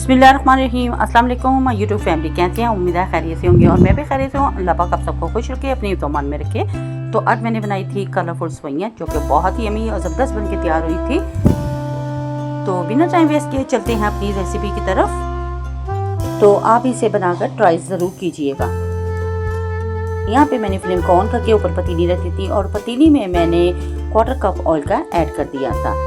बिस्मिल्लाहिर्रहमानिर्रहीम। अस्सलाम वालेकुम यूट्यूब फैमिली, कैसे हैं? उम्मीद है खैरियत से होंगे और मैं भी खैरियत से हूँ। अल्लाह पाक आप सबको खुश रखे, अपनी तोमान में रखे। तो आज मैंने बनाई थी कलरफुल सेवइयाँ जो कि बहुत ही यमी और ज़बरदस्त बन के तैयार हुई थी। तो बिना टाइम वेस्ट किए चलते हैं अपनी रेसिपी की तरफ। तो आप इसे बनाकर ट्राई ज़रूर कीजिएगा। यहाँ पे मैंने फ्लेम को ऑन करके ऊपर पतीली रखी थी और पतीली में मैंने 1/4 कप ऑयल का ऐड कर दिया था।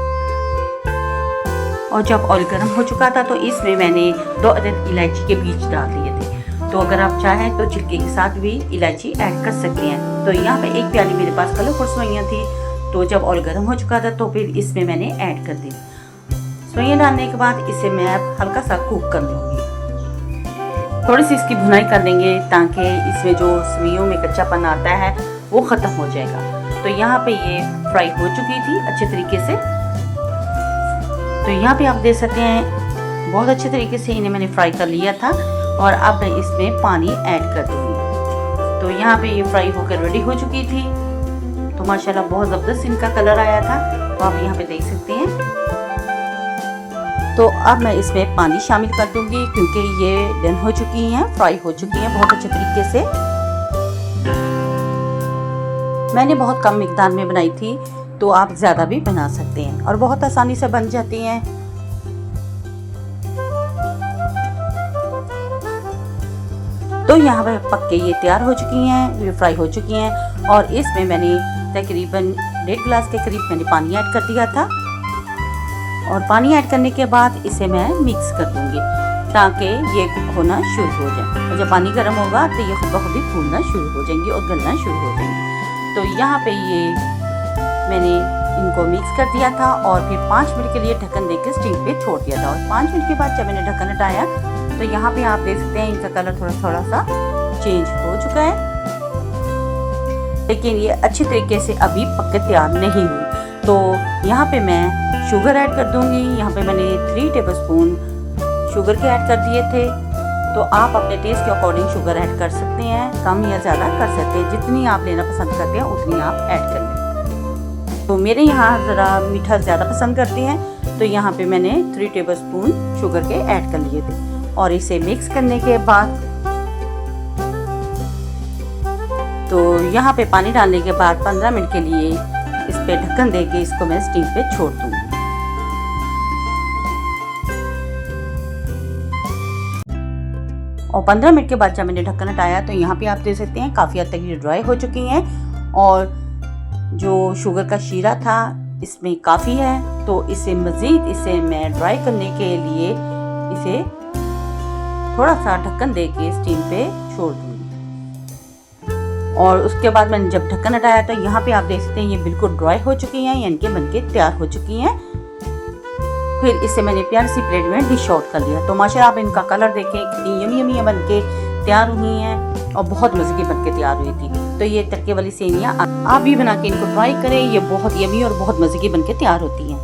और जब ऑयल गर्म हो चुका था तो इसमें मैंने 2 अदद इलायची के बीज डाल दिए थे। तो अगर आप चाहें तो छिलके के साथ भी इलायची ऐड कर सकते हैं। तो यहाँ पे 1 प्याली मेरे पास कलरफुल सेवइयाँ थी। तो जब ऑयल गर्म हो चुका था तो फिर इसमें मैंने ऐड कर दी। सेवइयाँ डालने के बाद इसे मैं अब हल्का सा कुक कर लूँगी। थोड़ी सी इसकी भुनाई कर लेंगे ताकि इसमें जो सेवइयों में कच्चापन आता है वो ख़त्म हो जाएगा। तो यहाँ पे ये फ्राई हो चुकी थी अच्छे तरीके से। तो यहाँ पे आप देख सकते हैं बहुत अच्छे तरीके से इन्हें मैंने फ्राई कर लिया था। और अब मैं इसमें पानी ऐड कर दूँगी। तो यहाँ पे ये फ्राई होकर रेडी हो चुकी थी। तो माशाल्लाह बहुत ज़बरदस्त इनका कलर आया था। तो आप यहाँ पे देख सकते हैं। तो अब मैं इसमें पानी शामिल कर दूँगी क्योंकि ये डन हो चुकी हैं, फ्राई हो चुकी हैं बहुत अच्छे तरीके से। मैंने बहुत कम मिकदार में बनाई थी, तो आप ज़्यादा भी बना सकते हैं और बहुत आसानी से बन जाती हैं। तो यहाँ पे पक के ये तैयार हो चुकी हैं, ये फ्राई हो चुकी हैं। और इसमें मैंने तकरीबन 1.5 गिलास के करीब मैंने पानी ऐड कर दिया था। और पानी ऐड करने के बाद इसे मैं मिक्स कर दूँगी ताकि ये कुक होना शुरू हो जाए। और जब पानी गर्म होगा तो ये खुद ब खुद ही फूलना शुरू हो जाएंगी और गलना शुरू हो जाएंगी। तो यहाँ पे ये मैंने इनको मिक्स कर दिया था और फिर 5 मिनट के लिए ढक्कन देकर स्टीम पे छोड़ दिया था। और 5 मिनट के बाद जब मैंने ढक्कन हटाया तो यहाँ पे आप देख सकते हैं इनका कलर थोड़ा सा चेंज हो चुका है, लेकिन ये अच्छी तरीके से अभी पक के तैयार नहीं हुई। तो यहाँ पे मैं शुगर ऐड कर दूँगी। यहाँ पे मैंने 3 टेबलस्पून शुगर के ऐड कर दिए थे। तो आप अपने टेस्ट के अकॉर्डिंग शुगर ऐड कर सकते हैं, कम या ज़्यादा कर सकते हैं। जितनी आप लेना पसंद करते हैं उतनी आप ऐड कर लें। तो मेरे यहाँ ज़रा मीठा ज़्यादा पसंद करते हैं, तो यहाँ पे मैंने 3 टेबलस्पून शुगर के ऐड कर लिए थे। और इसे मिक्स करने के बाद तो यहाँ पे पानी डालने के बाद 15 मिनट के लिए इस पे ढक्कन दे के इसको मैं स्टीम पे छोड़ दूँगी। और 15 मिनट के बाद जब मैंने ढक्कन हटाया तो यहाँ पे आप देख सकते हैं काफ़ी हद तक ये ड्राई हो चुकी हैं। और जो शुगर का शीरा था इसमें काफ़ी है, तो इसे मैं ड्राई करने के लिए इसे थोड़ा सा ढक्कन दे के स्टीम पे छोड़ दूँगी। और उसके बाद मैंने जब ढक्कन हटाया तो यहाँ पे आप देख सकते हैं ये बिल्कुल ड्राई हो चुकी हैं, यानी कि बनके तैयार हो चुकी हैं। फिर इसे मैंने प्यारी सी प्लेट में डिश आउट कर लिया। तो माशाल्लाह आप इनका कलर देखें कितनी यमी यमी बनके तैयार हुई हैं और बहुत मज़े की बनके तैयार हुई थी। तो ये तड़के वाली सेवइयाँ आप भी बना के इनको ट्राई करें, ये बहुत यमी और बहुत मज़े की बनके तैयार होती हैं।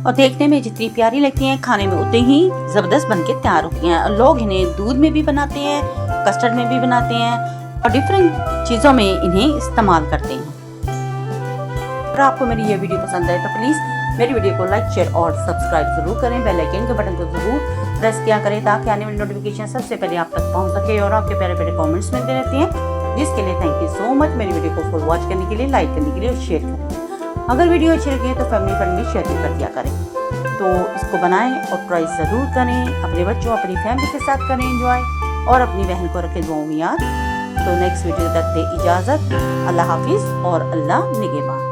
और देखने में जितनी प्यारी लगती हैं खाने में उतनी ही ज़बरदस्त बनके तैयार होती हैं। लोग इन्हें दूध में भी बनाते हैं, कस्टर्ड में भी बनाते हैं और डिफरेंट चीज़ों में इन्हें इस्तेमाल करते हैं। अगर आपको मेरी ये वीडियो पसंद आए तो प्लीज़ मेरी वीडियो को लाइक, शेयर और सब्सक्राइब ज़रूर करें। बेल आइकन के बटन को ज़रूर प्रेस किया करें ताकि आने वाली नोटिफिकेशन सबसे पहले आप तक पहुंच सके। और आपके प्यारे प्यारे कमेंट्स मिलते रहते हैं, जिसके लिए थैंक यू सो मच। मेरी वीडियो को फुल वॉच करने के लिए, लाइक करने के लिए और शेयर करें। अगर वीडियो अच्छी लगी तो फैमिली फ्रेंड में शेयर भी कर दिया करें। तो इसको बनाएं और ट्राई ज़रूर करें। अपने बच्चों अपनी फैमिली के साथ करें एंजॉय और अपनी बहन को रखें दुआओं में याद। तो नेक्स्ट वीडियो तक दे इजाज़त। अल्लाह हाफिज़ और अल्लाह निगहबान।